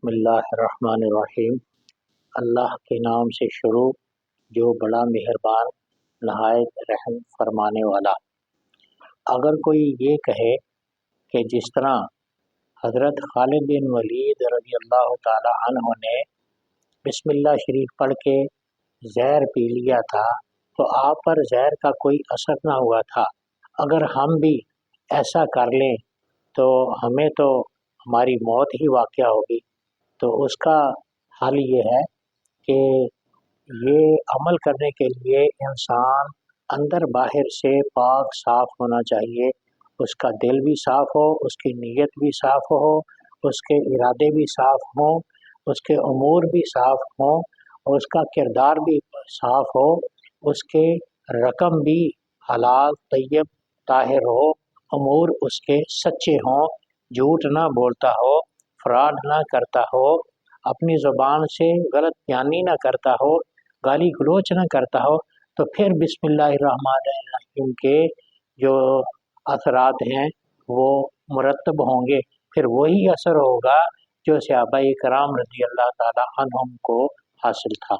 بسم اللہ الرحمن الرحیم۔ اللہ کے نام سے شروع جو بڑا مہربان نہایت رحم فرمانے والا۔ اگر کوئی یہ کہے کہ جس طرح حضرت خالد بن ولید رضی اللہ تعالی عنہ نے بسم اللہ شریف پڑھ کے زہر پی لیا تھا تو آپ پر زہر کا کوئی اثر نہ ہوا تھا، اگر ہم بھی ایسا کر لیں تو ہمیں تو ہماری موت ہی واقع ہوگی، تو اس کا حل یہ ہے کہ یہ عمل کرنے کے لیے انسان اندر باہر سے پاک صاف ہونا چاہیے، اس کا دل بھی صاف ہو، اس کی نیت بھی صاف ہو، اس کے ارادے بھی صاف ہوں، اس کے امور بھی صاف ہوں، اور اس کا کردار بھی صاف ہو، اس کے رقم بھی حلال طیب طاہر ہو، امور اس کے سچے ہوں، جھوٹ نہ بولتا ہو، فراڈ نہ کرتا ہو، اپنی زبان سے غلط بیانی نہ کرتا ہو، گالی گلوچ نہ کرتا ہو، تو پھر بسم اللہ الرحمن الرحیم کے جو اثرات ہیں وہ مرتب ہوں گے، پھر وہی اثر ہوگا جو صحابہ کرام رضی اللہ تعالی عنہم کو حاصل تھا۔